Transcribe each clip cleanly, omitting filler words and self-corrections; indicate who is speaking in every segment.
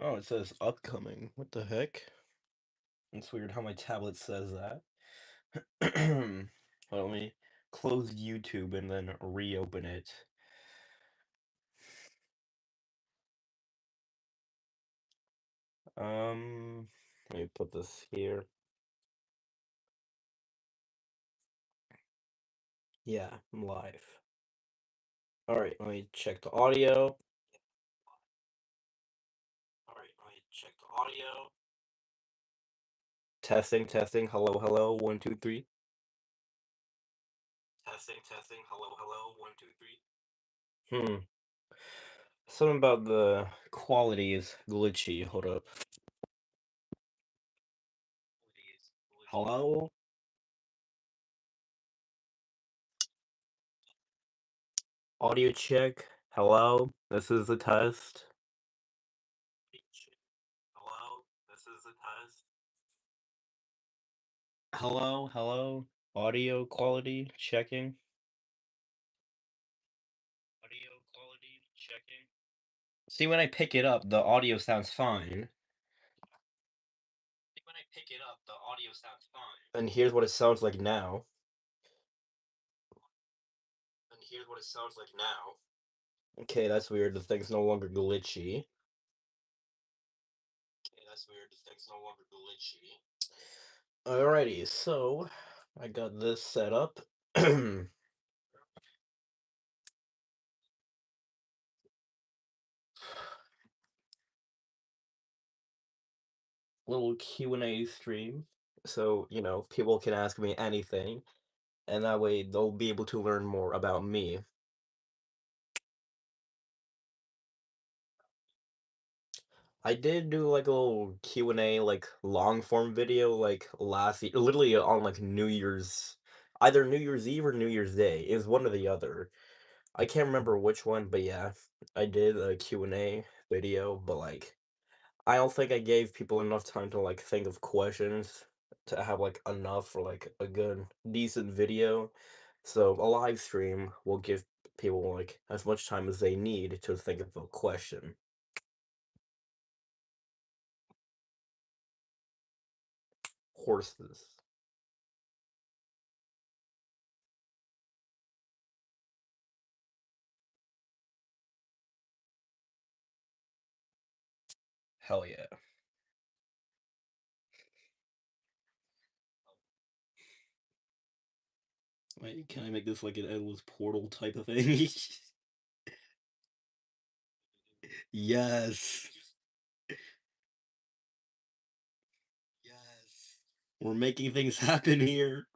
Speaker 1: Oh, it says upcoming. What the heck? It's weird how my tablet says that. Let me close YouTube and then reopen it. Let me put this here. Yeah, I'm live. All right, let me check the audio. All right, let me check the audio. Testing, testing. Hello, hello. One, two, three. Testing, testing. Hello, hello. One, two, three. Something about the quality is glitchy. Hold up. Hello? Audio check. Hello? This is a test. Hello? This is a test. Hello? Hello? Audio quality checking. Audio quality checking. See, when I pick it up, the audio sounds fine. When I pick it up, the audio sounds fine. And here's what it sounds like now. And here's what it sounds like now. Okay, that's weird. The thing's no longer glitchy. Okay, that's weird. The thing's no longer glitchy. Alrighty, so I got this set up. Little Q&A stream. So, people can ask me anything, and that way they'll be able to learn more about me. I did do like a little Q&A, like long form video, like last year, literally on like New Year's, either New Year's Eve or New Year's Day. It was one or the other. I can't remember which one, but yeah, I did a Q&A video, but like, I don't think I gave people enough time to like think of questions to have like enough for like a good, decent video. So a live stream will give people like as much time as they need to think of a question. Horses. Hell yeah. Wait, can I make this like an endless portal type of thing? Yes. Yes. We're making things happen here.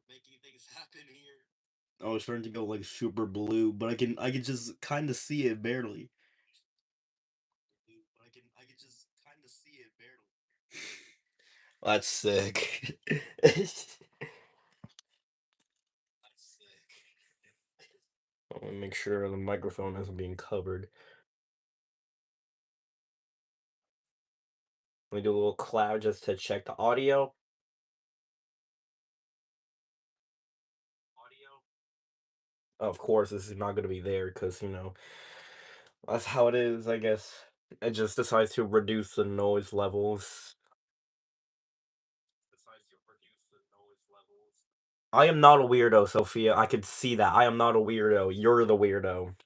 Speaker 1: We're making things happen here. Oh, it's starting to go like super blue, but I can just kind of see it barely. But I can just kind of see it barely. That's sick. That's sick. Let me make sure the microphone isn't being covered. Let me do a little cloud just to check the audio. Of course, this is not going to be there because, that's how it is, I guess. It just decides to reduce the noise levels. I am not a weirdo, Sophia. I could see that. I am not a weirdo. You're the weirdo.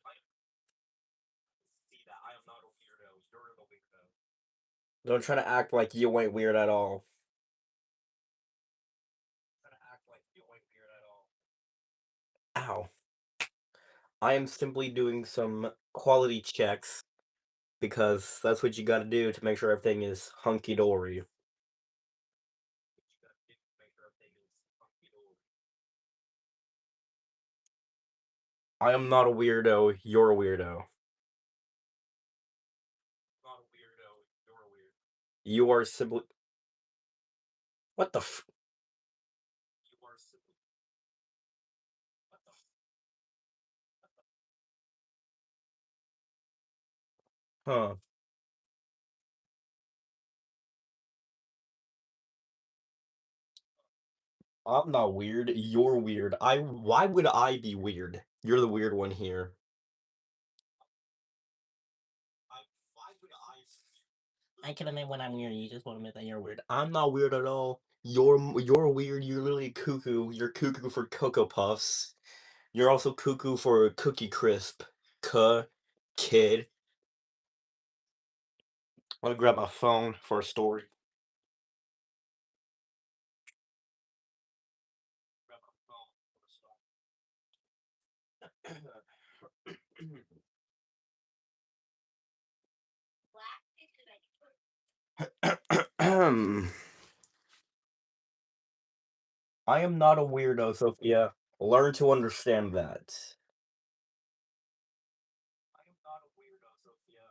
Speaker 1: Don't try to act like you ain't weird at all. Ow. I am simply doing some quality checks because that's what you gotta do to make sure everything is hunky dory. I am not a weirdo. You're a weirdo. You are simply. What the f. Huh. I'm not weird. You're weird. Why would I be weird? You're the weird one here. I can admit when I'm weird. You just want to admit that you're weird. I'm not weird at all. You're weird. You're literally cuckoo. You're cuckoo for Cocoa Puffs. You're also cuckoo for Cookie Crisp. Cuh, kid. I'm gonna grab my phone for a story. I am not a weirdo, Sophia. Learn to understand that. I am not a weirdo, Sophia.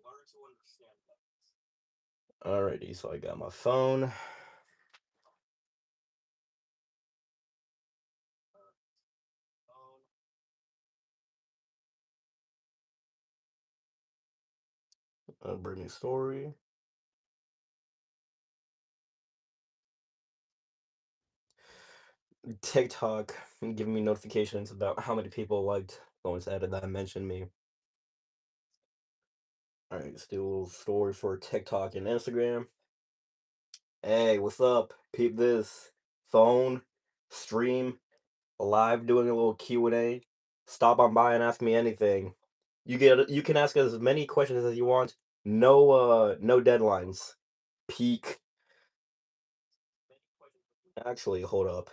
Speaker 1: Learn to understand that. Alrighty, so I got my phone. Bring me story. TikTok giving me notifications about how many people liked someone's edit that mentioned me. Alright, let's do a little story for TikTok and Instagram. Hey, what's up? Peep this. Phone, stream, live doing a little Q&A. Stop on by and ask me anything. You can ask as many questions as you want. No deadlines. Peak. Actually, hold up.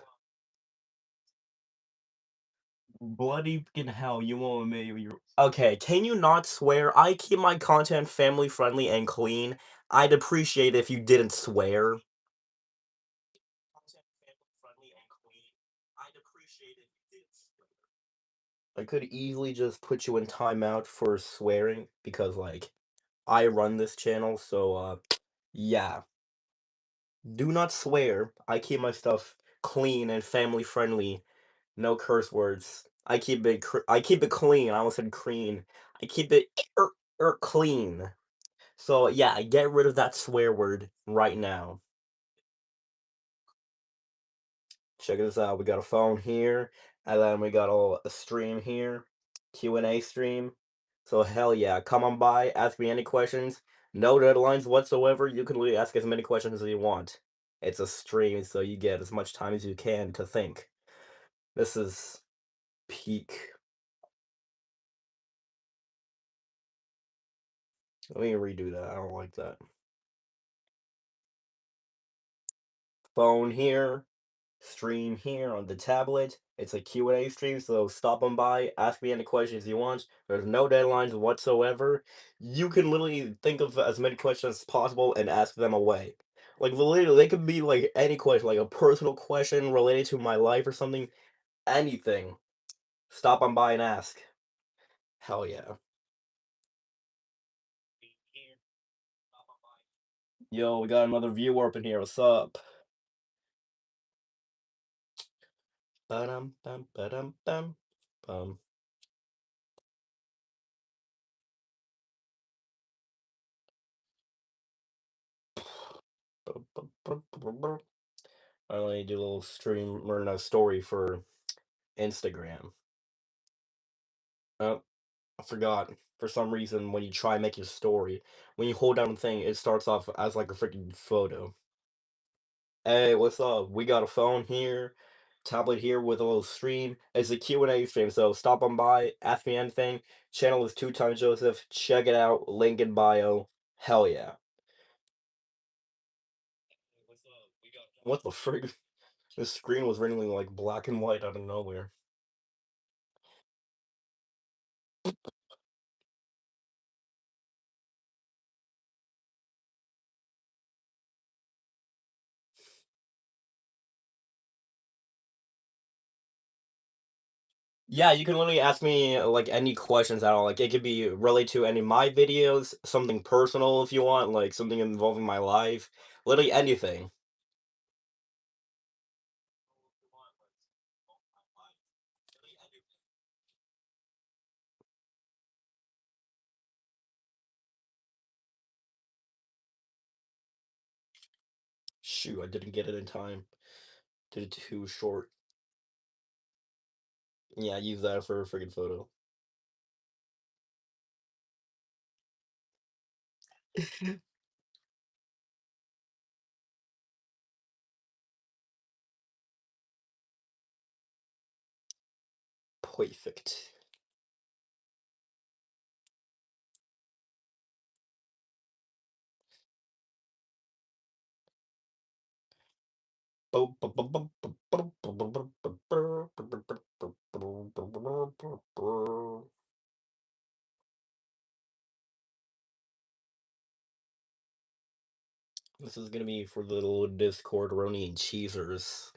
Speaker 1: Bloody fucking hell, you won't admit you. Okay, can you not swear? I keep my content family friendly and clean. I'd appreciate if you didn't swear. I could easily just put you in timeout for swearing because like I run this channel, so yeah. Do not swear. I keep my stuff clean and family friendly. No curse words. I keep it clean. I almost said clean. I keep it clean. So yeah, get rid of that swear word right now. Check this out. We got a phone here, and then we got a stream here, Q&A stream. So hell yeah, come on by, ask me any questions. No deadlines whatsoever. You can really ask as many questions as you want. It's a stream, so you get as much time as you can to think. This is peak. Let me redo that. I don't like that. Phone here, stream here on the tablet. It's a Q&A stream, so stop on by, ask me any questions you want. There's no deadlines whatsoever. You can literally think of as many questions as possible and ask them away. Like literally, they could be like any question, like a personal question related to my life or something. Anything. Stop on by and ask. Hell yeah. Yo, we got another viewer up in here. What's up? Ba-dum, bum, ba-dum, bum, bum. I only do a little stream or no story for Instagram. Oh, I forgot. For some reason, when you try making a story, when you hold down the thing, it starts off as like a freaking photo. Hey, what's up? We got a phone here, tablet here with a little stream. It's a Q&A stream, so stop on by, ask me anything. Channel is 2 times Joseph. Check it out. Link in bio. Hell yeah. What the frig? This screen was randomly like black and white out of nowhere. Yeah, you can literally ask me like any questions at all. Like it could be related to any of my videos, something personal if you want, like something involving my life, literally anything. Shoot, I didn't get it in time. Did it too short. Yeah, use that for a freaking photo. Perfect. This is gonna be for the little Discord Roni and Cheesers.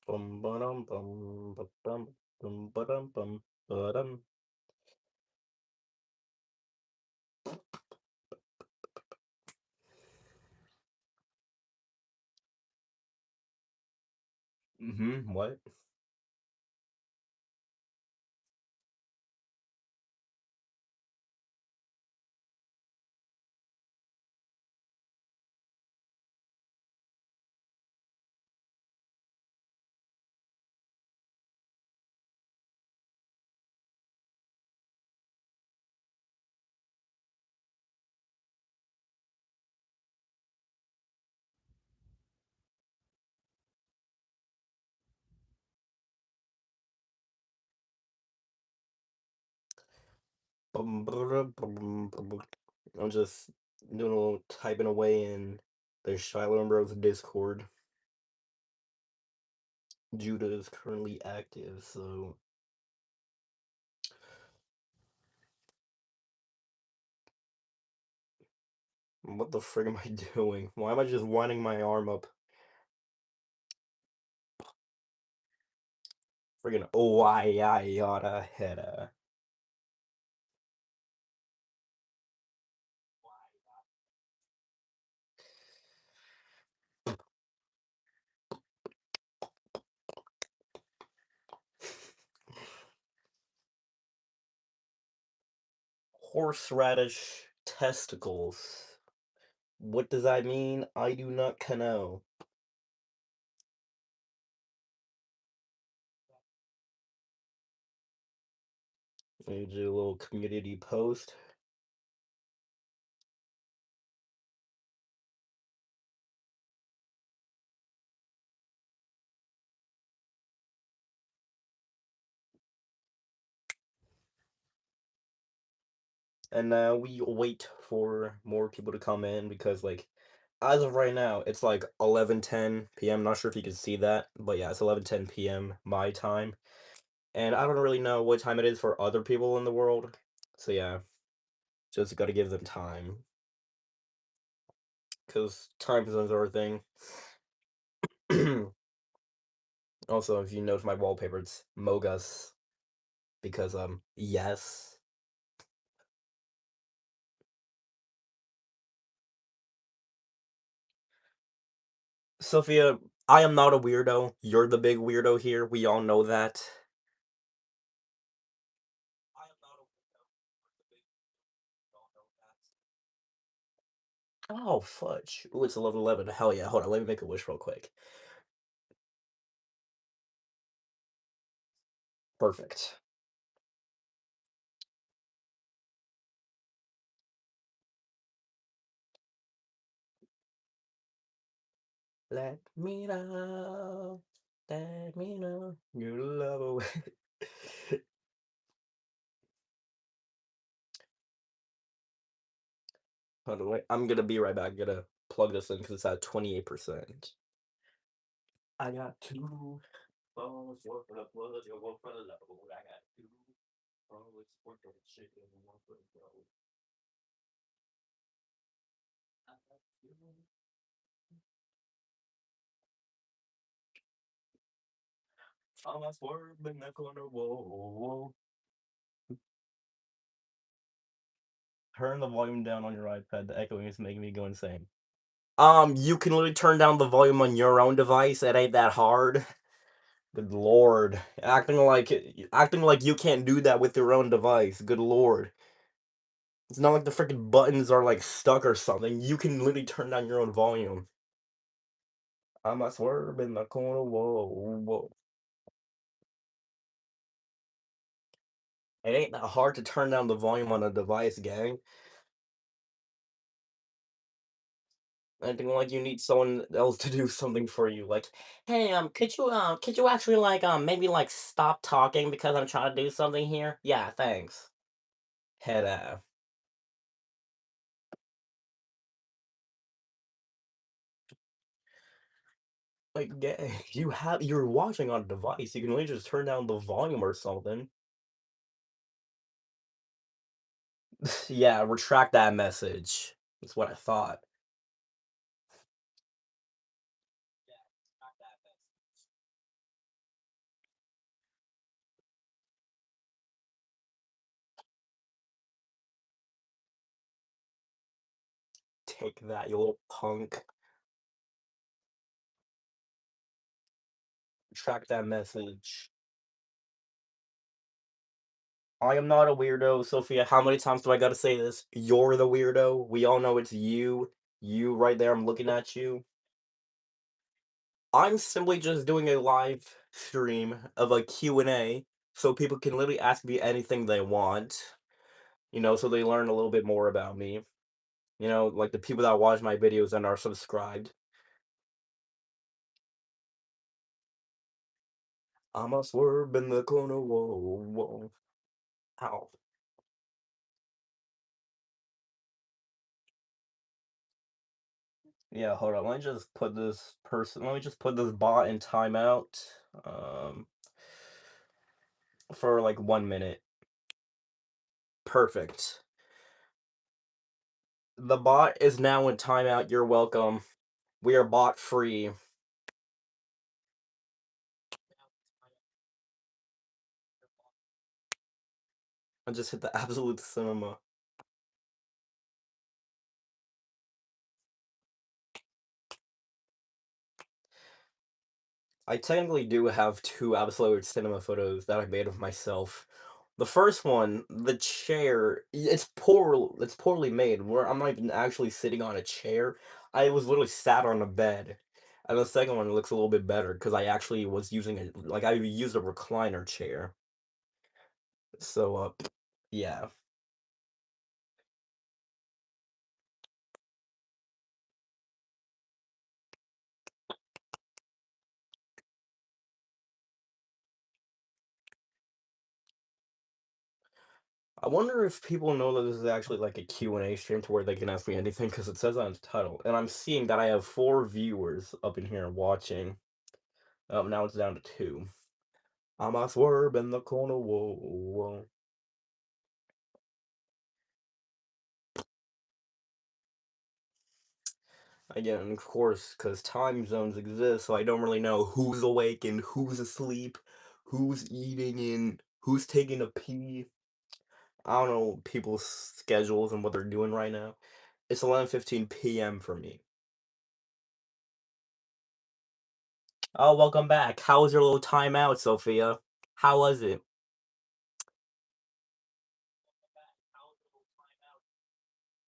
Speaker 1: Bum ba-dum bum ba-dum bum ba-dum bum ba-dum. What? I'm just doing a little typing away in the Shiloh Bros Discord. Judah is currently active, so what the frig am I doing? Why am I just winding my arm up? Friggin' oh I yada heada. Horseradish testicles. What does that mean? I do not know. Let me do a little community post. And we wait for more people to come in because, like, as of right now, it's like 11:10 p.m. Not sure if you can see that, but yeah, it's 11:10 p.m. my time. And I don't really know what time it is for other people in the world. So yeah, just gotta give them time. Because time zones are a thing. Also, if you notice my wallpaper, it's Mogus. Because, yes. Sophia, I am not a weirdo. You're the big weirdo here. We all know that. I am not a weirdo. You're the big weirdo. We all know that. Oh, fudge. Ooh, it's 11:11. Hell yeah. Hold on, let me make a wish real quick. Perfect. Let me know. Let me know. You love away. Hold on, wait. I'm gonna be right back. I'm gonna plug this in because it's at 28%. I got two phones, one for the blood, one for the load. I got two phones, one for the chicken, one for the road. I got two. I'm a swerve in the corner, whoa, whoa. Turn the volume down on your iPad. The echoing is making me go insane. You can literally turn down the volume on your own device. It ain't that hard. Good lord. Acting like you can't do that with your own device. Good lord. It's not like the freaking buttons are like stuck or something. You can literally turn down your own volume. I must swerve in the corner. Whoa, whoa. It ain't that hard to turn down the volume on a device, gang. Acting like you need someone else to do something for you. Like, hey, could you actually like maybe like stop talking because I'm trying to do something here? Yeah, thanks. Head ass. Like, yeah, you're watching on a device. You can really just turn down the volume or something. Yeah, retract that message. That's what I thought. Take that, you little punk. Retract that message. I am not a weirdo, Sophia. How many times do I gotta say this? You're the weirdo. We all know it's you. You right there, I'm looking at you. I'm simply just doing a live stream of a Q&A so people can literally ask me anything they want, so they learn a little bit more about me. Like the people that watch my videos and are subscribed. I'm a swerve in the corner, whoa, whoa. Ow. Yeah, hold on. Let me just put this bot in timeout. Um, for like 1 minute. Perfect. The bot is now in timeout. You're welcome. We are bot free. I just hit the absolute cinema. I technically do have two absolute cinema photos that I made of myself. The first one, the chair, it's poorly made. Where I'm not even actually sitting on a chair. I was literally sat on a bed. And the second one looks a little bit better because I actually was I used a recliner chair. So, yeah. I wonder if people know that this is actually like a Q&A stream to where they can ask me anything because it says on the title. And I'm seeing that I have 4 viewers up in here watching. Now it's down to 2. I'm a swerve in the corner, whoa, whoa. Again, of course, because time zones exist, so I don't really know who's awake and who's asleep, who's eating and who's taking a pee. I don't know people's schedules and what they're doing right now. It's 11:15 p.m. for me. Oh, welcome back. How was your little time out, Sophia? How was it?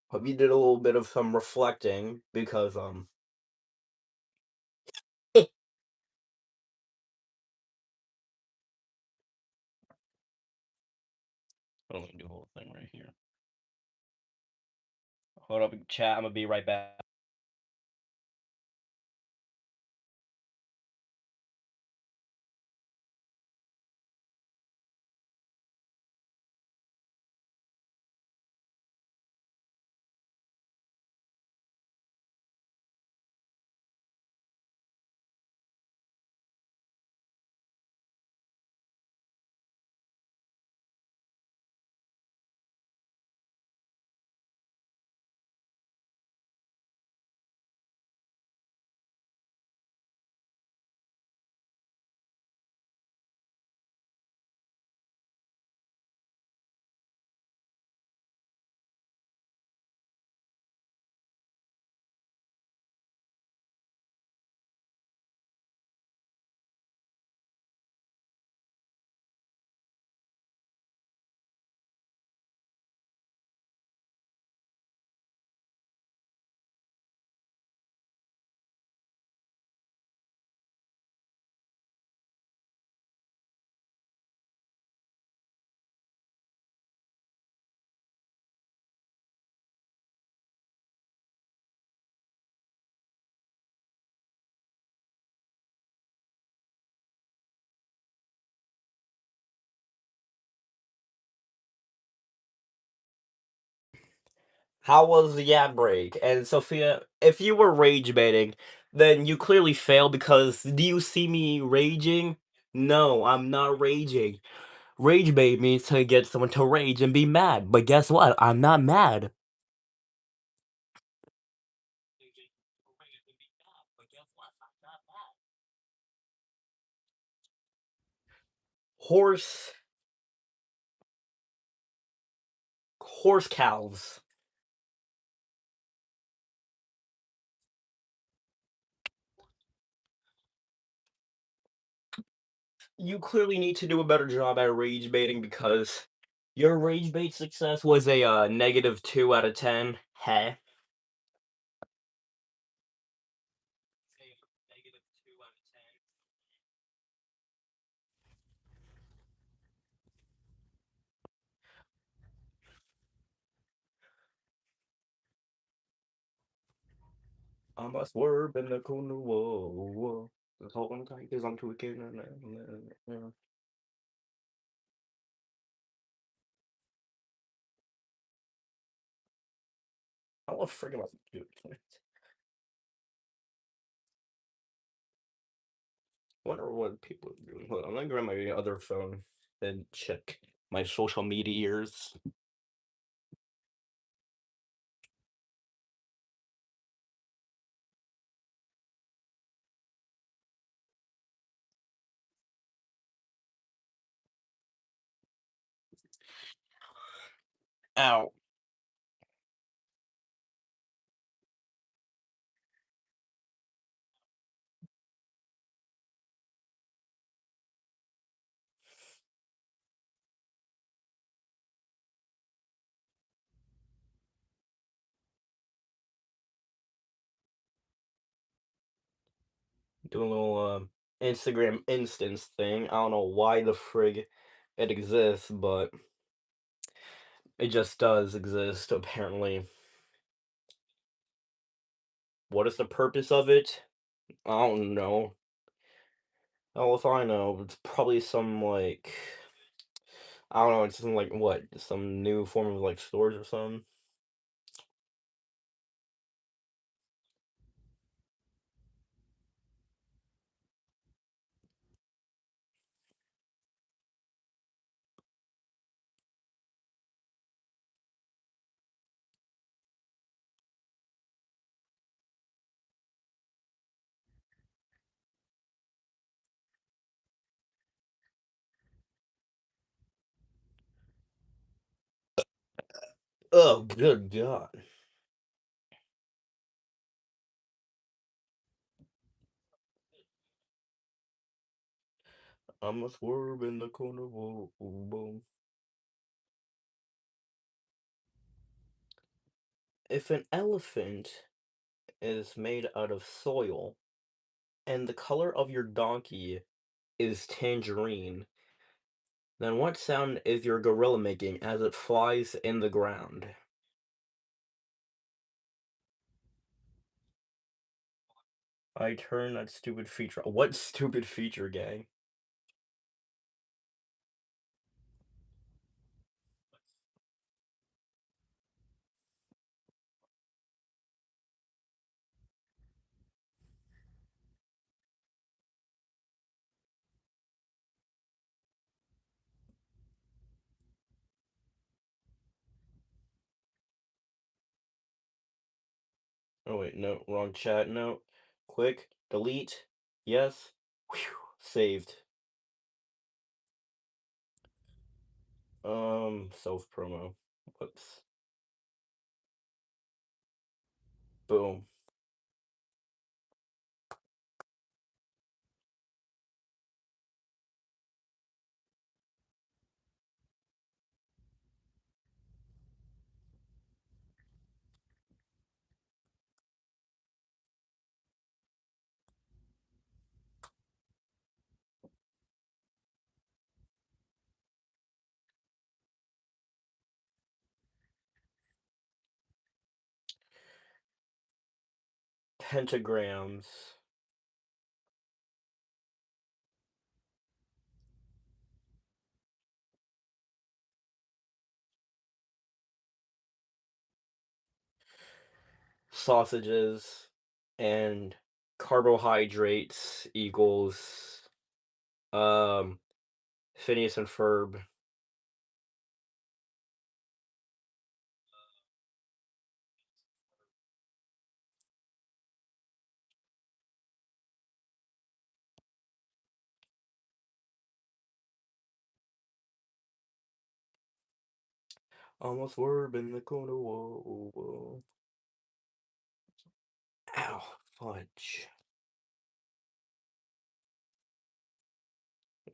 Speaker 1: Hope you did a little bit of some reflecting because let me do a whole thing right here. Hold up, chat. I'm gonna be right back. How was the ad break? And Sophia, if you were rage baiting, then you clearly failed because do you see me raging? No, I'm not raging. Rage bait means to get someone to rage and be mad. But guess what? I'm not mad. Horse horse cows. You clearly need to do a better job at rage baiting because your rage bait success was a negative 2 out of 10. Heh. I must work in the corner. Whoa, whoa. Just hold on tight because I'm tweaking. I want to freaking about to do it. Wonder what people are doing. Hold on, I'm gonna grab my other phone and check my social medias. Ow. Doing a little Instagram instance thing. I don't know why the frig it exists, but it just does exist, apparently. What is the purpose of it? I don't know. Oh, if I know, it's probably some like I don't know, it's some like what, some new form of like storage or something. Oh, good God. I'm a swerve in the corner. Whoa, whoa, boom. If an elephant is made out of soil and the color of your donkey is tangerine, then what sound is your gorilla making as it flies in the ground? I turn that stupid feature. What stupid feature, gang? Oh wait, no, wrong chat. No, quick, delete. Yes. Whew, saved. Self promo. Whoops. Boom. Pentagrams. sausages, and carbohydrates equals um Phineas and Ferb. Almost Ferb in the corner. Whoa, whoa. Ow, fudge.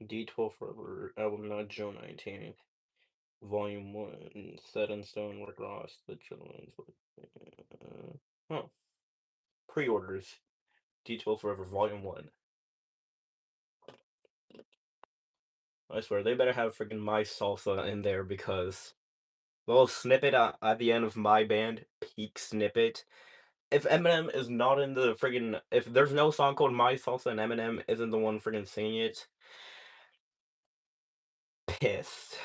Speaker 1: D12 Forever, album not Joe 19, Volume 1, Set in Stone, Rick Ross, The Children's. Huh. Pre-orders. D12 Forever, Volume 1. I swear, they better have freaking My Salsa in there because the little snippet at the end of My Band, peak snippet. If Eminem is not in the friggin' if there's no song called My Salsa and Eminem isn't the one friggin' singing it, pissed.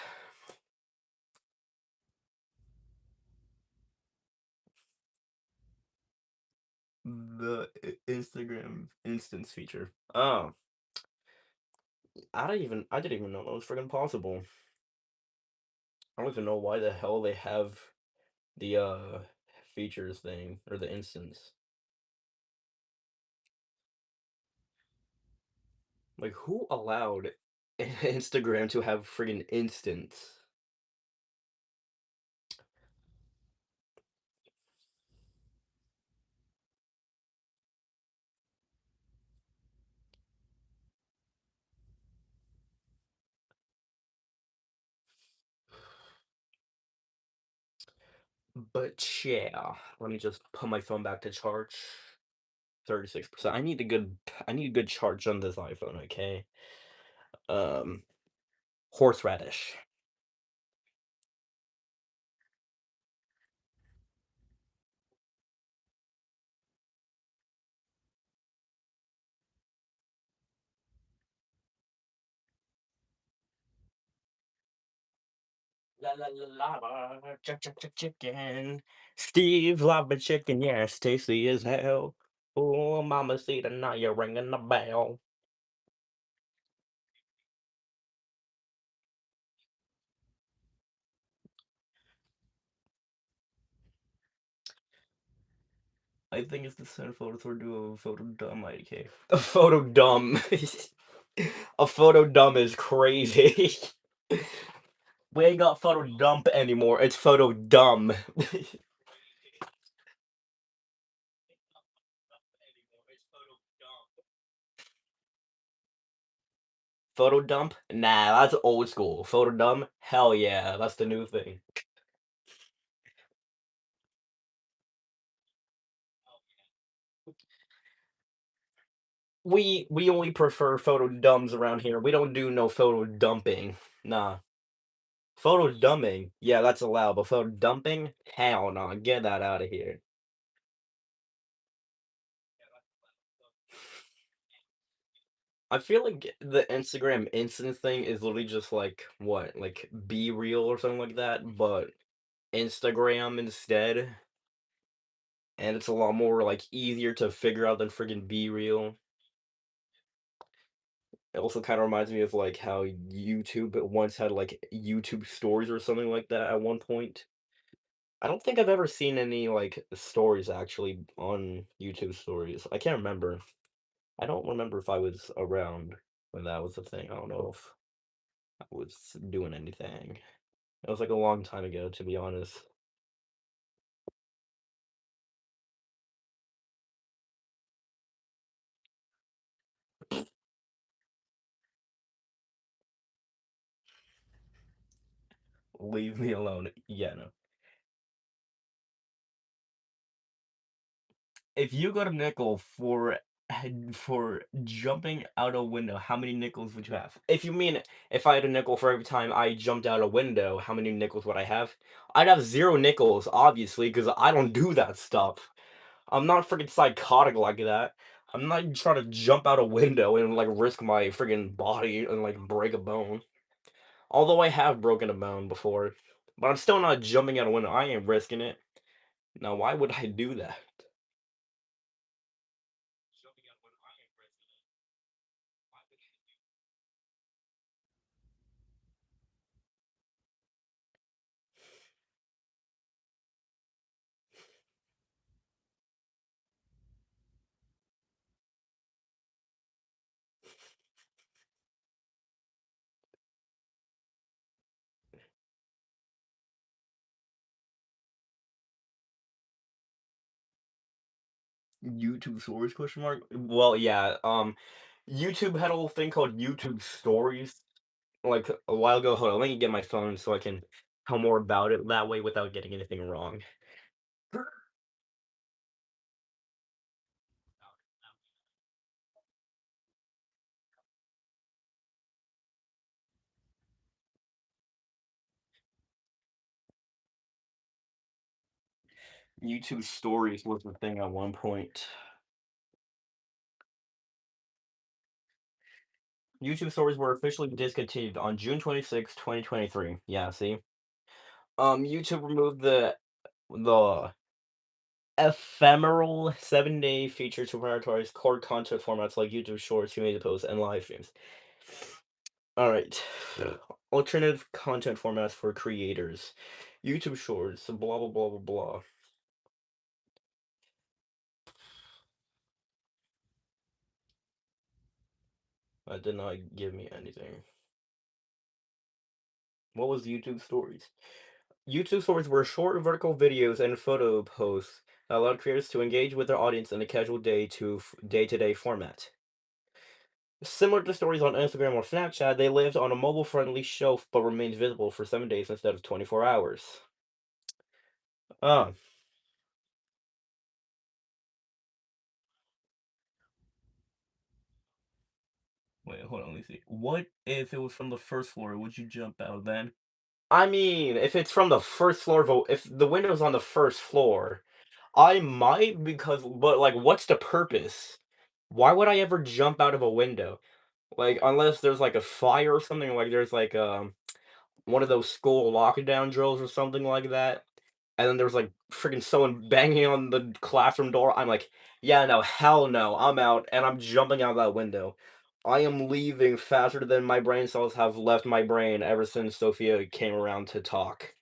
Speaker 1: The Instagram instance feature. Oh, I didn't even know that was friggin' possible. I don't even know why the hell they have the features thing or the instance. Like who allowed Instagram to have friggin' instance? But yeah, let me just put my phone back to charge. 36%. I need a good charge on this iPhone, okay? Um Horseradish. La la la lava, chicken. Steve lava chicken, yes, tasty as hell. Oh, mama, see the now you're ringing the bell. I think it's the send photos or do a photo dumb IDK. A photo dumb. A photo dumb is crazy. We ain't got photo dump anymore. It's photo dumb. Photo dump? Nah, that's old school. Photo dumb? Hell yeah, that's the new thing. We only prefer photo dumbs around here. We don't do no photo dumping. Nah. Photo dumbing, yeah, that's allowed, but photo dumping? Hell no, get that out of here. I feel like the Instagram instance thing is literally just like what, like Be Real or something like that, but Instagram instead, and it's a lot more like easier to figure out than friggin' Be Real. It also kind of reminds me of like how YouTube once had like YouTube stories or something like that at one point. I don't think I've ever seen any like stories actually on YouTube stories. I can't remember. I don't remember if I was around when that was a thing. I don't know if I was doing anything. It was like a long time ago, to be honest. Leave me alone. Yeah, no. If you got a nickel for jumping out a window, how many nickels would you have? If you mean if I had a nickel for every time I jumped out a window, how many nickels would I have? I'd have 0 nickels, obviously, because I don't do that stuff. I'm not freaking psychotic like that. I'm not trying to jump out a window and like risk my freaking body and like break a bone. Although I have broken a bone before, but I'm still not jumping out a window. I ain't risking it. Now, why would I do that? YouTube Stories question mark? Well, yeah, YouTube had a little thing called YouTube Stories like a while ago. Hold on, let me get my phone so I can tell more about it that way without getting anything wrong. YouTube Stories was the thing at one point. YouTube Stories were officially discontinued on June 26, 2023. Yeah, see? YouTube removed the ephemeral 7-day feature to prioritize core content formats like YouTube Shorts, community posts, and live streams. Alright. Alternative content formats for creators. YouTube Shorts, blah blah blah blah blah. That did not give me anything. What was YouTube Stories? YouTube Stories were short vertical videos and photo posts that allowed creators to engage with their audience in a casual day-to-day format. Similar to stories on Instagram or Snapchat, they lived on a mobile-friendly shelf but remained visible for 7 days instead of 24 hours. Ah, wait, hold on, let me see. What if it was from the first floor? Would you jump out then? I mean, if it's from the first floor, if the window's on the first floor, I might because, but like, what's the purpose? Why would I ever jump out of a window? Like, unless there's like a fire or something, like there's like one of those school lockdown drills or something like that. And then there's like freaking someone banging on the classroom door. I'm like, yeah, no, hell no, I'm out and I'm jumping out that window. I am leaving faster than my brain cells have left my brain ever since Sophia came around to talk.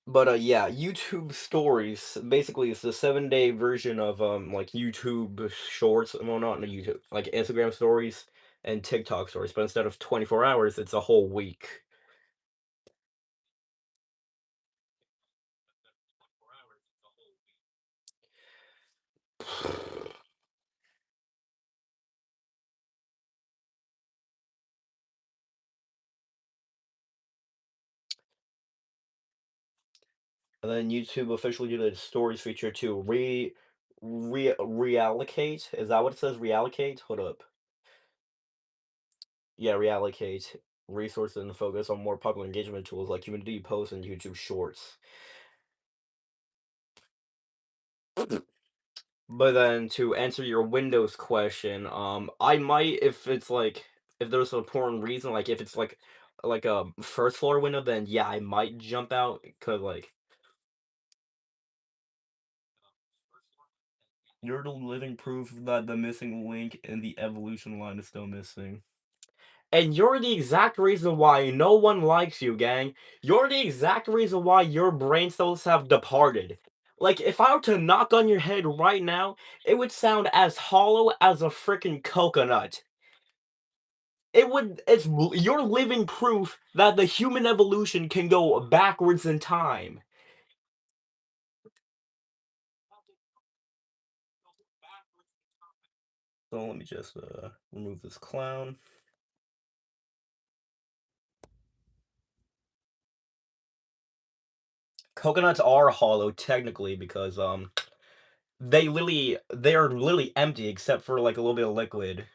Speaker 1: Yeah, YouTube Stories basically is the 7-day version of like YouTube Shorts. Well, not in YouTube, like Instagram Stories and TikTok Stories. But instead of 24 hours, it's a whole week. And then YouTube officially did a stories feature to reallocate. Is that what it says? Reallocate? Hold up. Yeah, reallocate resources and focus on more popular engagement tools like community posts and YouTube Shorts. But then to answer your Windows question, I might if it's like if there's an important reason, like if it's like a first floor window, then yeah, I might jump out because like you're the living proof that the missing link in the evolution line is still missing. And you're the exact reason why no one likes you, gang. You're the exact reason why your brain cells have departed. Like, if I were to knock on your head right now, it would sound as hollow as a freaking coconut. You're living proof that the human evolution can go backwards in time. So let me just remove this clown. Coconuts are hollow technically because they're literally empty except for like a little bit of liquid.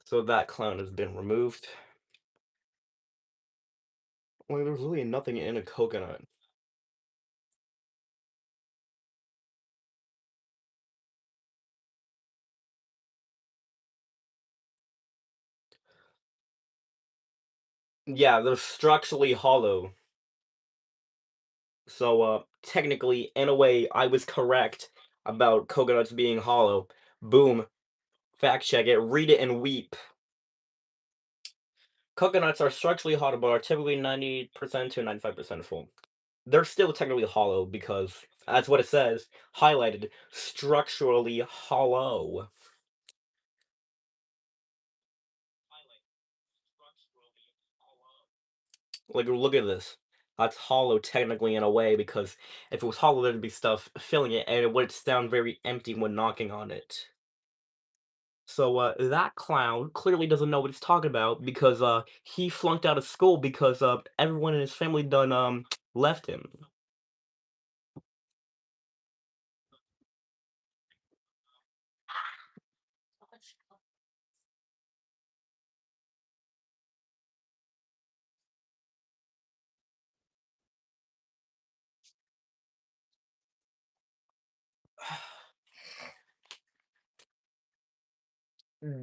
Speaker 1: So that clown has been removed. Well, there's really nothing in a coconut. Yeah, they're structurally hollow. So, technically, in a way, I was correct about coconuts being hollow. Boom. Fact check it, read it and weep. Coconuts are structurally hollow, but are typically 90% to 95% full. They're still technically hollow because that's what it says, highlighted, structurally hollow. Like, look at this. That's hollow technically in a way because if it was hollow, there'd be stuff filling it, and it would sound very empty when knocking on it. So, that clown clearly doesn't know what he's talking about because, he flunked out of school because, everyone in his family done, left him.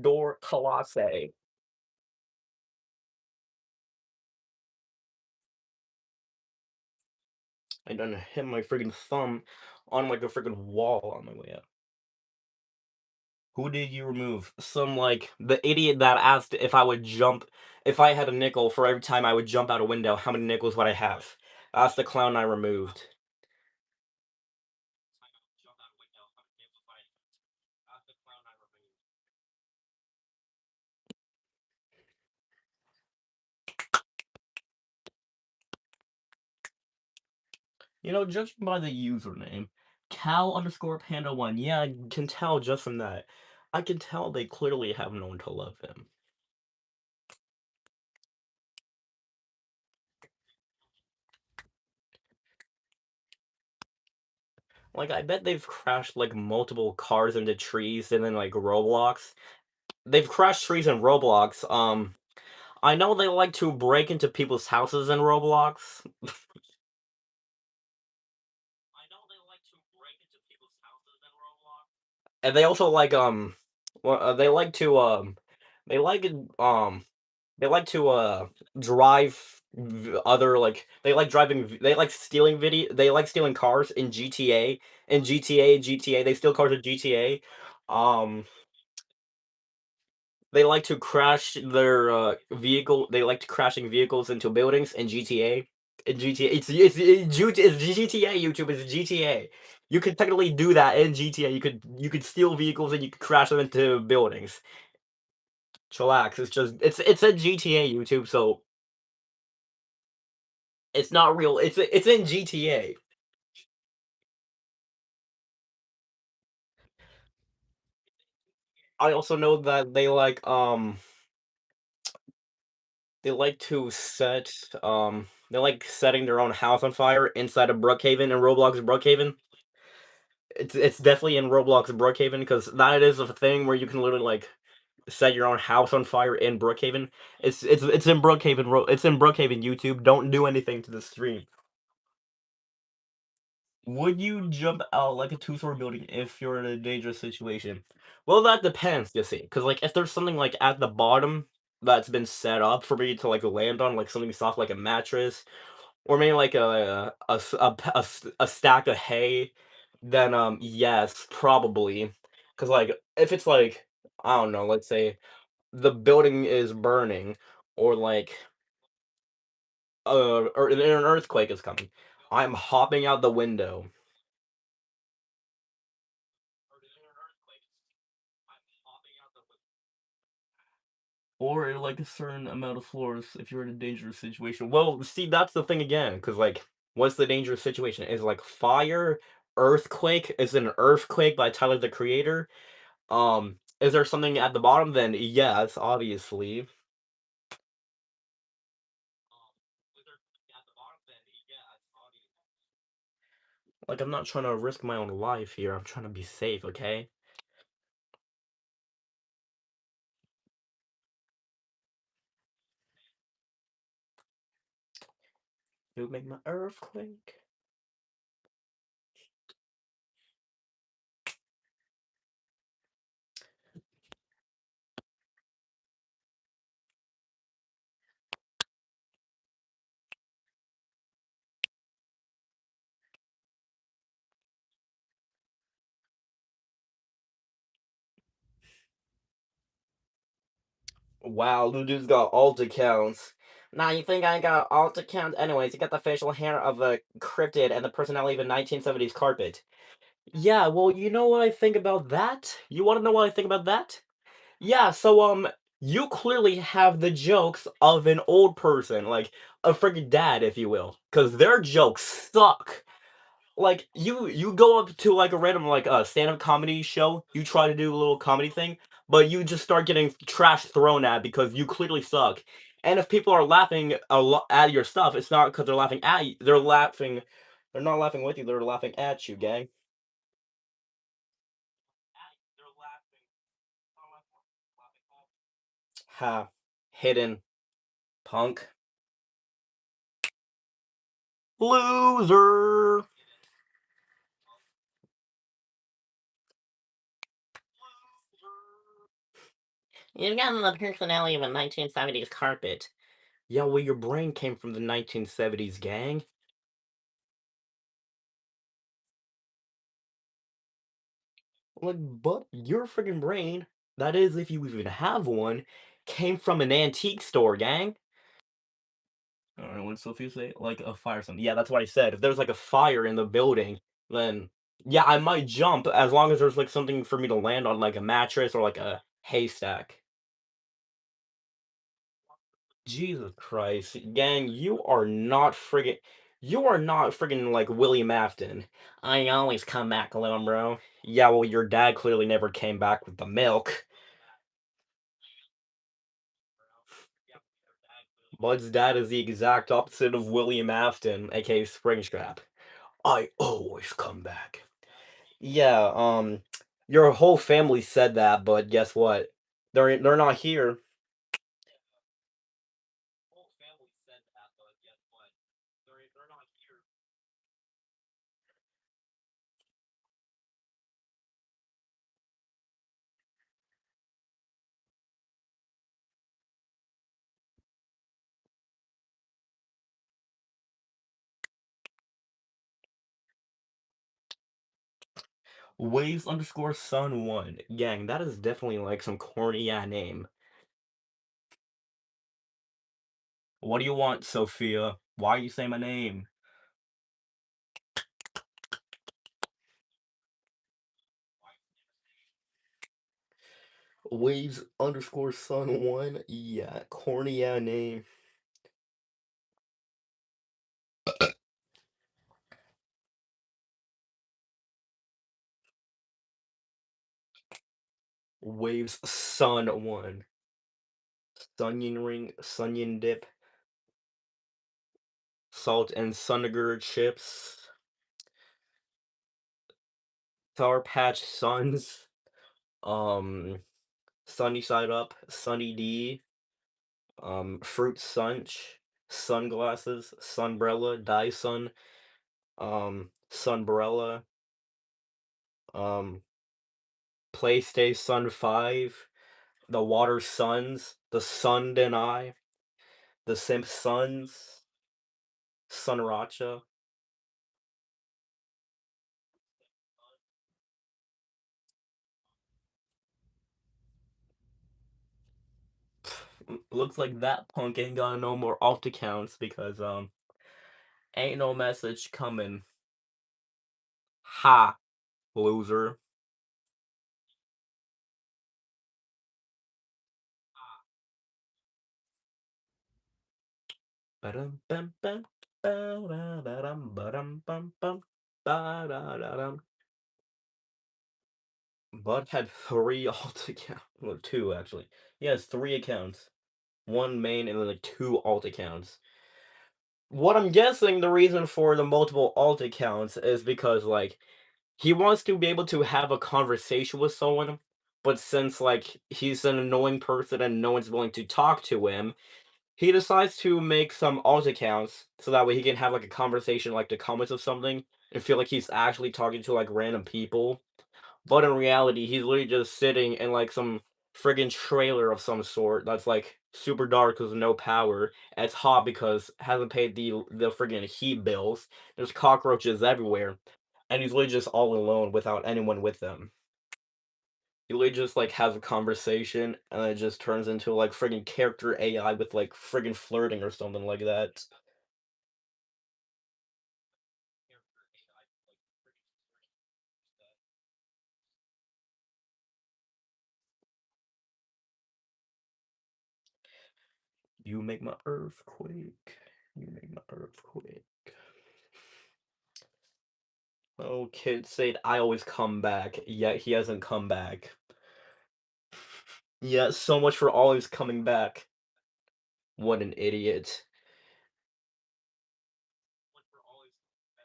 Speaker 1: Door Colossae. I done hit my freaking thumb on, like, a freaking wall on my way out. Who did you remove? Some, like, the idiot that asked if I had a nickel for every time I would jump out a window, how many nickels would I have? That's the clown I removed. You know, judging by the username, Cal_Panda1, yeah, I can tell just from that. I can tell they clearly have no one to love him. Like, I bet they've crashed, like, multiple cars into trees and then, like, Roblox. They've crashed trees in Roblox, I know they like to break into people's houses in Roblox. And they also like, well, they like, um, they like to, drive they like they like they like stealing cars in GTA. GTA, they steal cars in GTA. Um, they like to crash their, they like to crashing vehicles into buildings in GTA. In GTA, it's GTA, YouTube, it's GTA. You could technically do that in GTA. You could steal vehicles and you could crash them into buildings. Chillax. It's a GTA, YouTube, so it's not real. It's in GTA. I also know that they like to they like setting their own house on fire inside of Brookhaven in Roblox Brookhaven. It's definitely in Roblox Brookhaven because that is a thing where you can literally like set your own house on fire in Brookhaven. It's in Brookhaven. It's in Brookhaven. YouTube, don't do anything to the stream. Would you jump out like a two-story building if you're in a dangerous situation? Well, that depends, you see, because like if there's something like at the bottom that's been set up for me to like land on, like something soft like a mattress, or maybe like a stack of hay, then yes, probably, because like if it's like I don't know, let's say the building is burning, or like or an earthquake is coming, I'm hopping out the window. Or like a certain amount of floors if you're in a dangerous situation. Well, see, that's the thing again, because like, what's the dangerous situation? Is like fire, earthquake? Is it an earthquake by Tyler the Creator? Is there something at the bottom? Then yes, obviously. Like, I'm not trying to risk my own life here. I'm trying to be safe, okay? It would make my earthquake. Wow, the dude's got alt accounts. Nah, you think I got alt account? Anyways, you got the facial hair of a cryptid and the personality of a 1970s carpet. Yeah, well, you know what I think about that? You wanna know what I think about that? Yeah, so, You clearly have the jokes of an old person, like a freaking dad, if you will, because their jokes suck. Like you go up to like a random like stand-up comedy show, you try to do a little comedy thing, but you just start getting trash thrown at because you clearly suck. And if people are laughing at your stuff, it's not because they're laughing at you. They're not laughing with you. They're laughing at you, gang. Ha, hidden punk loser. You've got the personality of a 1970s carpet. Yeah, well, your brain came from the 1970s, gang. Like, but your freaking brain, that is, if you even have one, came from an antique store, gang. Alright, what did Sophia say? Like a fire something. Yeah, that's what I said. If there's like a fire in the building, then yeah, I might jump as long as there's like something for me to land on, like a mattress or like a haystack. Jesus Christ, gang, you are not friggin' like William Afton. I always come back alone, bro. Yeah, well, your dad clearly never came back with the milk. Bud's dad is the exact opposite of William Afton, aka Springstrap. I always come back. Yeah, your whole family said that, but guess what? They're not here. Waves underscore sun one. Gang, that is definitely like some corny name. What do you want, Sophia? Why are you saying my name? Waves underscore sun one. Yeah, corny name. Waves sun one. Sunyon ring, sunyon dip, salt and vinegar chips, Sour Patch Suns, um, Sunny Side Up, Sunny D, Fruit Sunch, sunglasses, sunbrella, Dyson, sunbrella, um, PlayStation 5, the Water Suns, the Sun and I, the Simpsons, Sunracha. Looks like that punk ain't got no more alt accounts because ain't no message coming. Ha, loser. Ba-dum bum bum ba-da-da-dum ba-dum bum bum ba-da-da-dum. Bud had three alt accounts. Well, two actually. He has three accounts. One main and then like two alt accounts. What I'm guessing the reason for the multiple alt accounts is because like he wants to be able to have a conversation with someone, but since like he's an annoying person and no one's willing to talk to him, he decides to make some alt accounts so that way he can have like a conversation like the comments of something and feel like he's actually talking to like random people. But in reality, he's literally just sitting in like some friggin' trailer of some sort that's like super dark with no power. And it's hot because hasn't paid the friggin' heat bills. There's cockroaches everywhere. And he's literally just all alone without anyone with him. He literally just like has a conversation and it just turns into like friggin' character AI with like friggin' flirting or something like that. You make my earthquake. You make my earthquake. Oh, kid said I always come back, yet he hasn't come back. Yeah, so much for always coming back. What an idiot.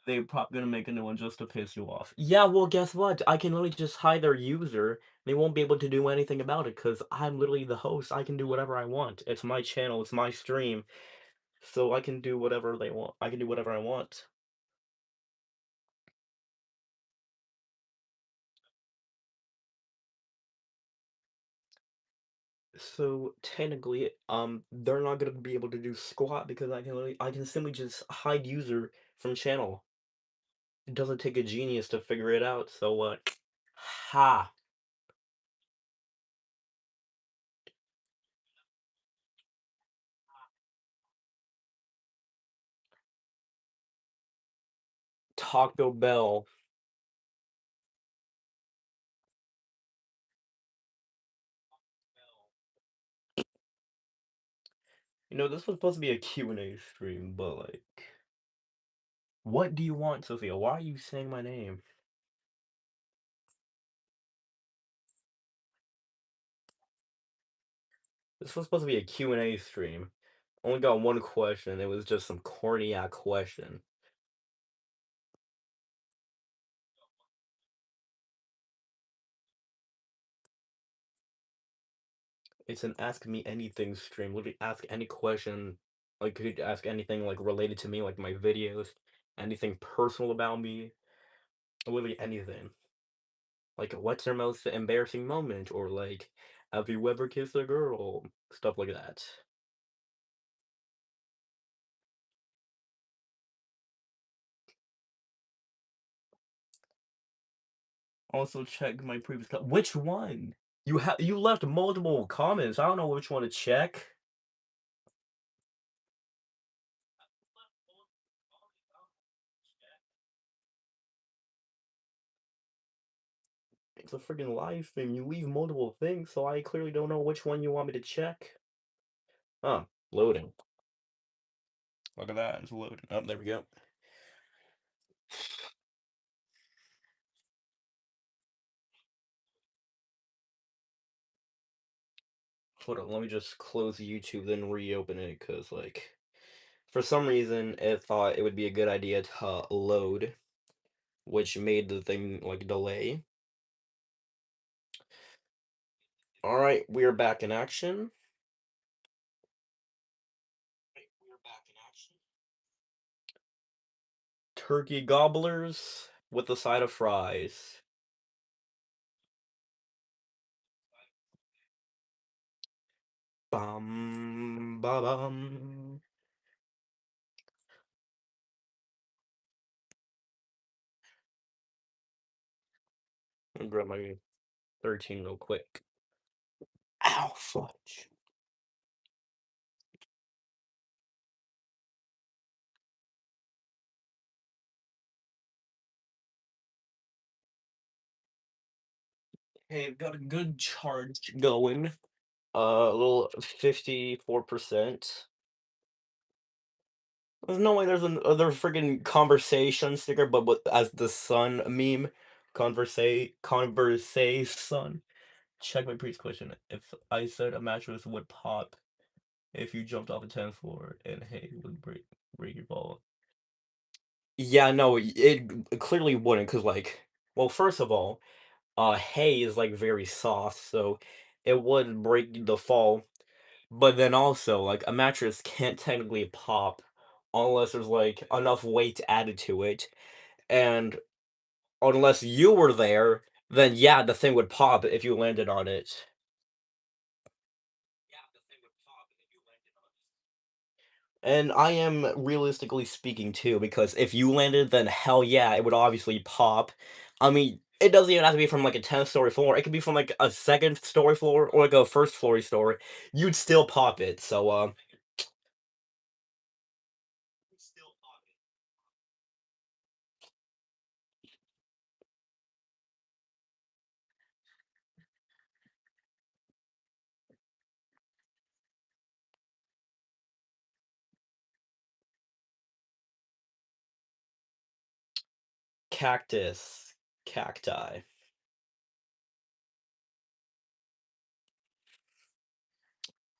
Speaker 1: They're probably gonna make a new one just to piss you off. Yeah, well, guess what? I can literally just hide their user. They won't be able to do anything about it because I'm literally the host. I can do whatever I want. It's my channel, it's my stream, so I can do whatever they want. I can do whatever I want. So technically, they're not gonna be able to do squat because I can simply just hide user from channel. It doesn't take a genius to figure it out. So what? Ha! Taco Bell. You know, this was supposed to be a Q&A stream, but like, what do you want, Sophia? Why are you saying my name? This was supposed to be a Q&A stream. Only got one question. It was just some corny ass question. It's an ask me anything stream. Literally ask any question. Like, you could ask anything like related to me, like my videos, anything personal about me, literally anything. Like, what's your most embarrassing moment? Or like, have you ever kissed a girl? Stuff like that. Also check my previous which one? You left multiple comments. I don't know which one to check. It's a freaking live stream. You leave multiple things, so I clearly don't know which one you want me to check. Oh, loading. Look at that. It's loading. Oh, there we go. Hold on, let me just close YouTube, then reopen it, because, like, for some reason, it thought it would be a good idea to load, which made the thing, like, delay. Alright, we are back in action. Turkey gobblers with a side of fries. Bum, ba bum. I'll grab my 13 real quick. Ow, fudge. Hey, I've got a good charge going. A little 54%. There's no way there's another friggin' conversation sticker, but with as the sun meme. Conversate sun. Check my previous question. If I said a mattress would pop if you jumped off a 10th floor and hay would break your ball. Yeah, no, it clearly wouldn't, cause like, well, first of all, hay is like very soft, so it would break the fall. But then also, like, a mattress can't technically pop unless there's like enough weight added to it, and unless you were there, then yeah, the thing would pop if you landed on it. And I am realistically speaking too, because if you landed, then hell yeah, it would obviously pop. I mean, it doesn't even have to be from like a 10th story floor. It could be from like a second story floor or like a first story. You'd still pop it. So Cactus. Cacti. I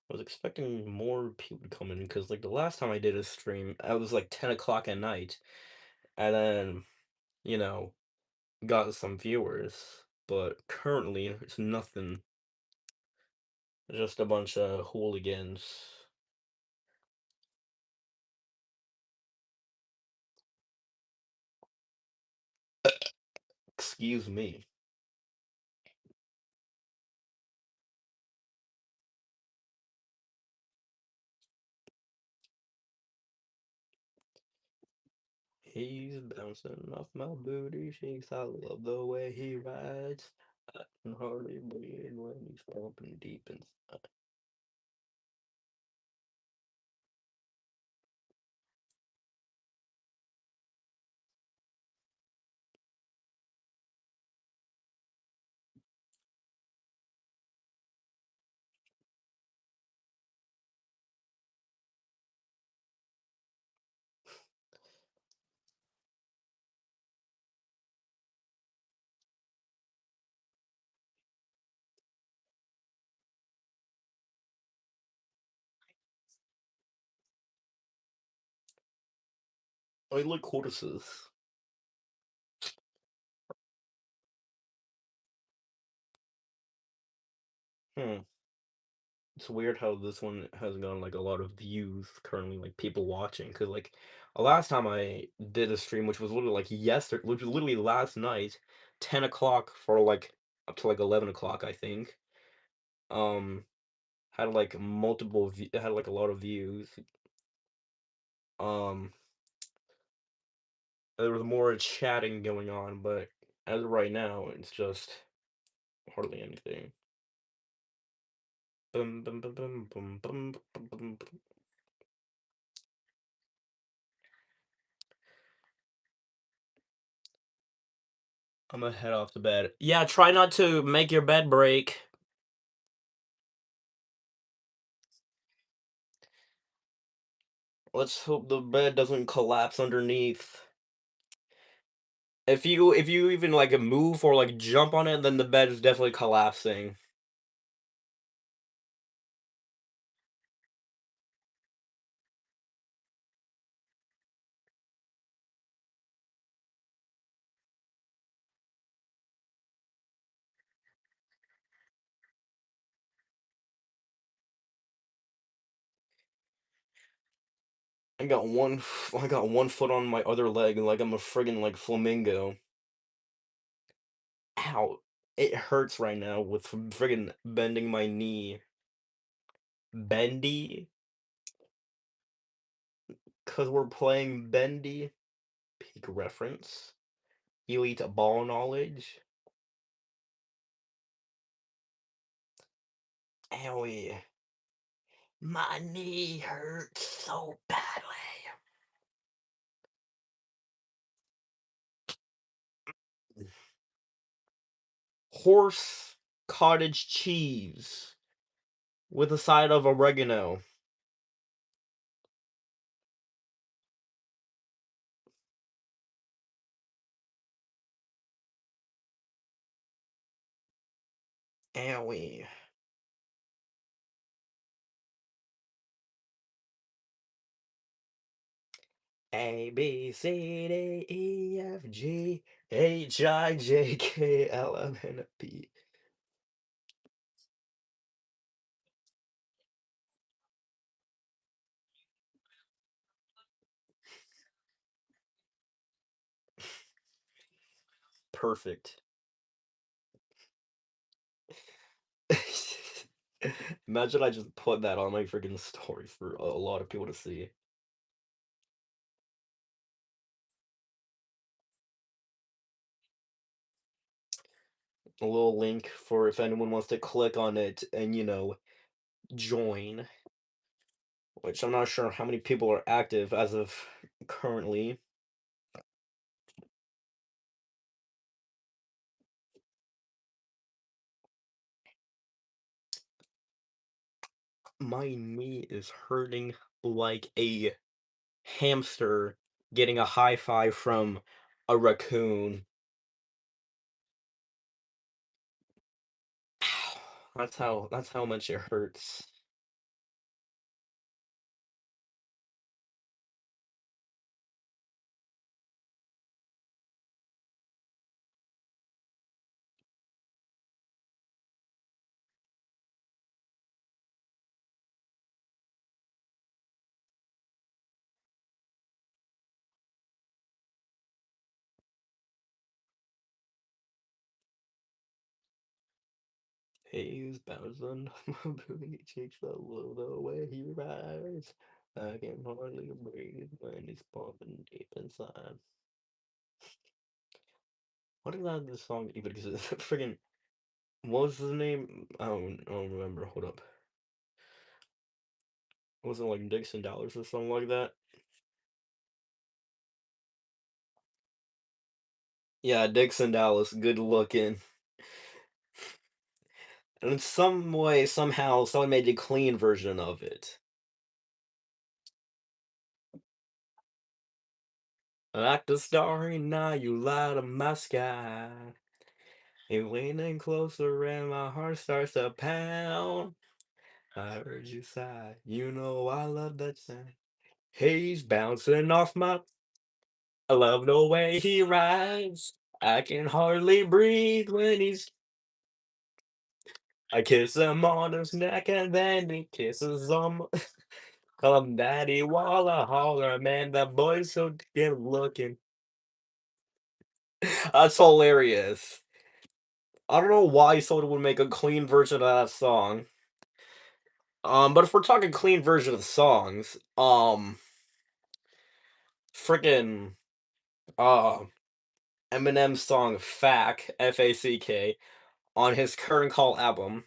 Speaker 1: was expecting more people to come in because, like, the last time I did a stream, I was like 10 o'clock at night, and then, you know, got some viewers. But currently, it's nothing. Just a bunch of hooligans. Excuse me. He's bouncing off my booty cheeks. I love the way he rides. I can hardly breathe when he's pumping deep inside. I like horses. Hmm. It's weird how this one has gotten like a lot of views currently, like people watching. Cause like last time I did a stream, which was literally like yesterday, which was literally last night, 10 o'clock for like up to like 11 o'clock, I think. Um, had like had like a lot of views. Um, there was more chatting going on, but as of right now, it's just hardly anything. Bum, bum, bum, bum, bum, bum, bum, bum, bum. I'm gonna head off to bed. Yeah, try not to make your bed break. Let's hope the bed doesn't collapse underneath. If you even like move or like jump on it, then the bed is definitely collapsing. I got one foot on my other leg like I'm a friggin' like flamingo. Ow. It hurts right now with friggin' bending my knee. Bendy? Cause we're playing Bendy? Peak reference. Elite ball knowledge. Owie. My knee hurts so badly. Horse cottage cheese with a side of oregano. Owie. A B C D E F G H I J K L M N P. Perfect. Imagine I just put that on my freaking story for a lot of people to see. A little link for if anyone wants to click on it and, join. Which I'm not sure how many people are active as of currently. My knee is hurting like a hamster getting a high five from A raccoon. That's how much it hurts. Haze bounds on my booty cheeks, I love the way he rides. I can hardly breathe when he's pumping deep inside. What is that this song even exists? Friggin' what was his name? I don't remember. Hold up. Was it like Dixon Dollars or something like that? Yeah, Dixon Dallas, good looking. And in some way, somehow, someone made a clean version of it. Like the starry night, you light up my sky. You're leaning closer, and my heart starts to pound. I heard you sigh. You know I love that sound. He's bouncing off my. I love the way he rides. I can hardly breathe when he's. I kiss him on his neck and then he kisses on. Call him Daddy Walla Holler, man. That boy's so good looking. That's hilarious. I don't know why someone would make a clean version of that song. But if we're talking clean version of songs, freaking uh Eminem's song "Fack" Fack on his Current Call album,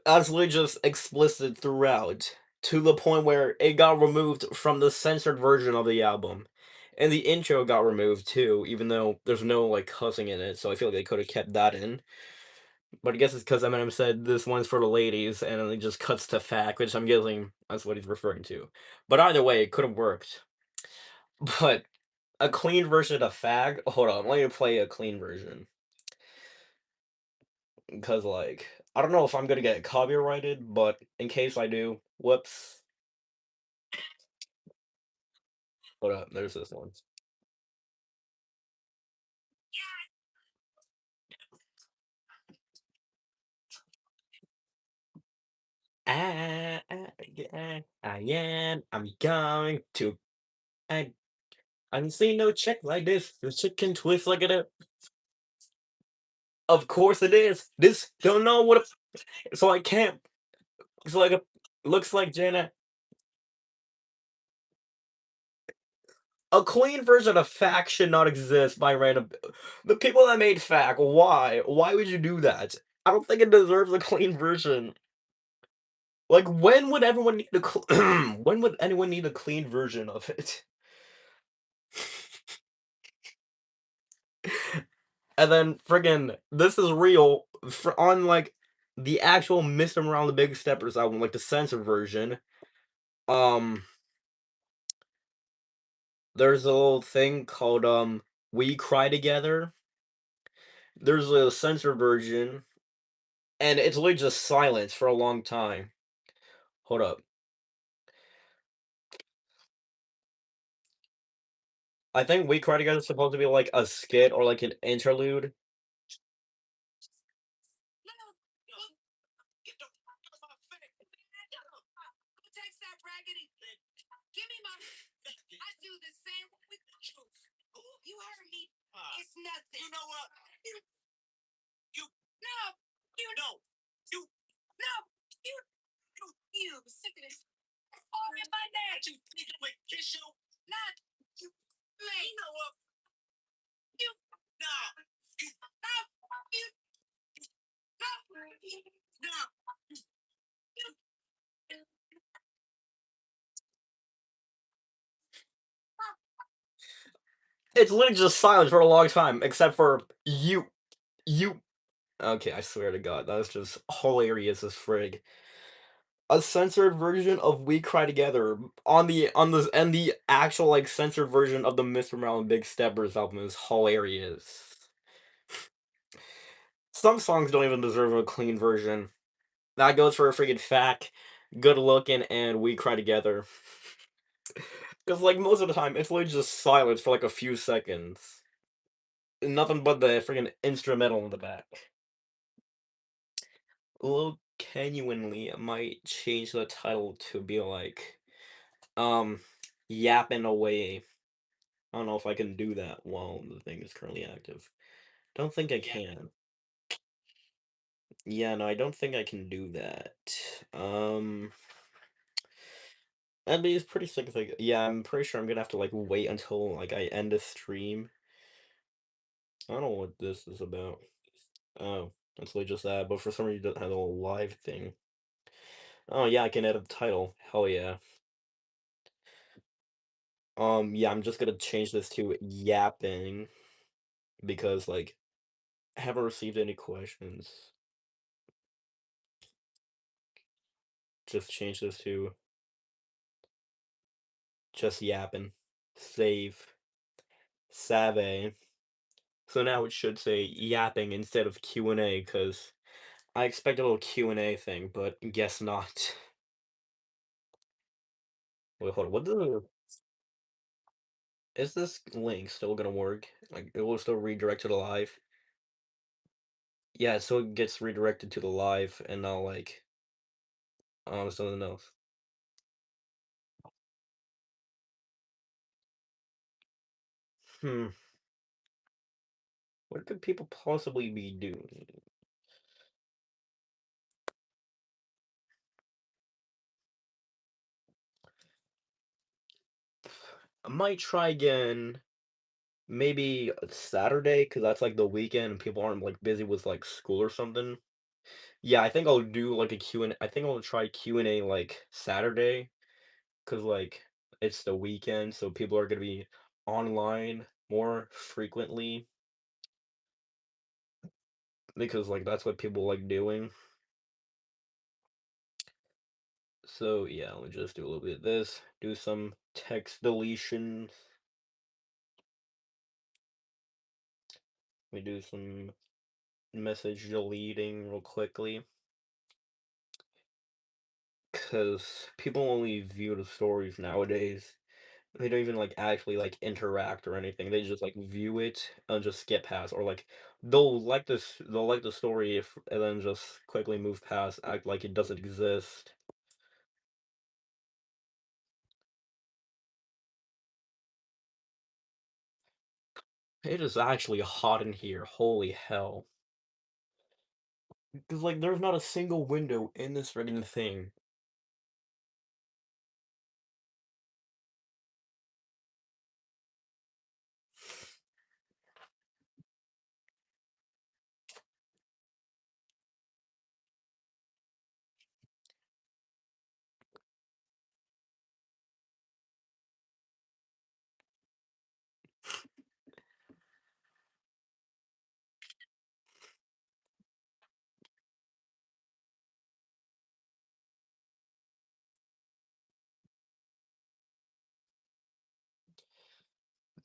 Speaker 1: absolutely just explicit throughout to the point where it got removed from the censored version of the album. And the intro got removed too, even though there's no like cussing in it, so I feel like they could have kept that in. But I guess it's because Eminem said this one's for the ladies, and then it just cuts to "fact," which I'm guessing that's what he's referring to. But either way, it could have worked. But a clean version of "fag." Hold on, let me play a clean version because, like, I don't know if I'm gonna get copyrighted, but in case I do, whoops. Hold up, there's this one. I'm going to. I, I didn't see no chick like this. The chick can twist like a. Of course it is. This don't know what. So I can't. It's like a looks like Janet. A clean version of Fact should not exist by random. The people that made Fact, why? Why would you do that? I don't think it deserves a clean version. Like, when would everyone need a when would anyone need a clean version of it? And then friggin' this is real for on like the actual Mr. Around the Big Steppers album, like the censored version. Um, there's a little thing called "We Cry Together." There's a censored version, and it's literally just silence for a long time. Hold up. I think "We Cry Together" is supposed to be like a skit or like an interlude. It's literally just silence for a long time, except for you. Okay, I swear to God, that's just hilarious as frig. A censored version of "We Cry Together" on the actual, like, censored version of the Mr. Morale and Big Steppers album is hilarious. Some songs don't even deserve a clean version. That goes for a freaking fact, Good Looking, and We Cry Together. Because like, most of the time, it's literally just silence for, like, a few seconds. Nothing but the freaking instrumental in the back. Little genuinely, might change the title to be like, um, Yapping Away. I don't know if I can do that while the thing is currently active. Don't think I can. Yeah, no, I don't think I can do that. Um, that'd be pretty sick if yeah, I'm pretty sure I'm gonna have to, like, wait until, like, I end the stream. I don't know what this is about. Oh, it's literally just that, but for some reason it doesn't have a little live thing. Oh, yeah, I can edit the title. Hell yeah. Yeah, I'm just gonna change this to yapping because, like, I haven't received any questions. Just change this to just yapping. Save. Save. So now it should say yapping instead of Q&A because I expect a little Q&A thing, but guess not. Wait, hold on. Is this link still gonna work? Like, it will still redirect to the live? Yeah, so it gets redirected to the live and not like, something else. Hmm. What could people possibly be doing? I might try again, maybe Saturday, because that's like the weekend and people aren't like busy with like school or something. Yeah, I think I'll do like a Q and I think I'll try Q&A like Saturday, because like it's the weekend, so people are gonna be online more frequently because like that's what people like doing. So yeah, we'll just do a little bit of this, do some text deletions. We do some message deleting real quickly. Because people only view the stories nowadays. They don't even like actually like interact or anything. They just like view it and just skip past, or like they'll like the story if and then just quickly move past, act like it doesn't exist. It is actually hot in here. Holy hell. Because like there's not a single window in this friggin' thing.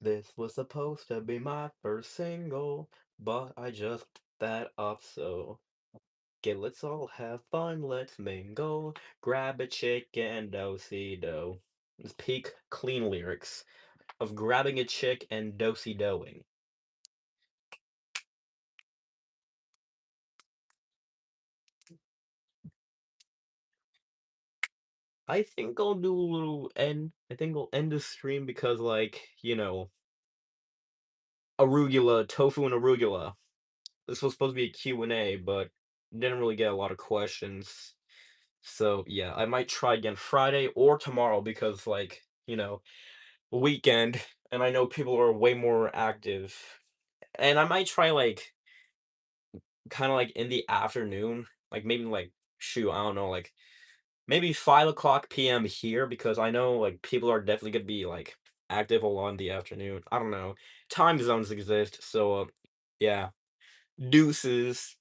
Speaker 1: This was supposed to be my first single, but I just that up so. Okay, let's all have fun, let's mingle, grab a chick and do-si-do. It's peak clean lyrics of grabbing a chick and do-si-doing. I think I'll end the stream because like, arugula, tofu and arugula. This was supposed to be a Q&A, but didn't really get a lot of questions. So yeah, I might try again Friday or tomorrow because like, weekend, and I know people are way more active. And I might try like kind of like in the afternoon, like maybe like shoot, I don't know, like maybe 5 o'clock p.m. here because I know like people are definitely gonna be like active a lot in the afternoon. I don't know. Time zones exist, so yeah. Deuces.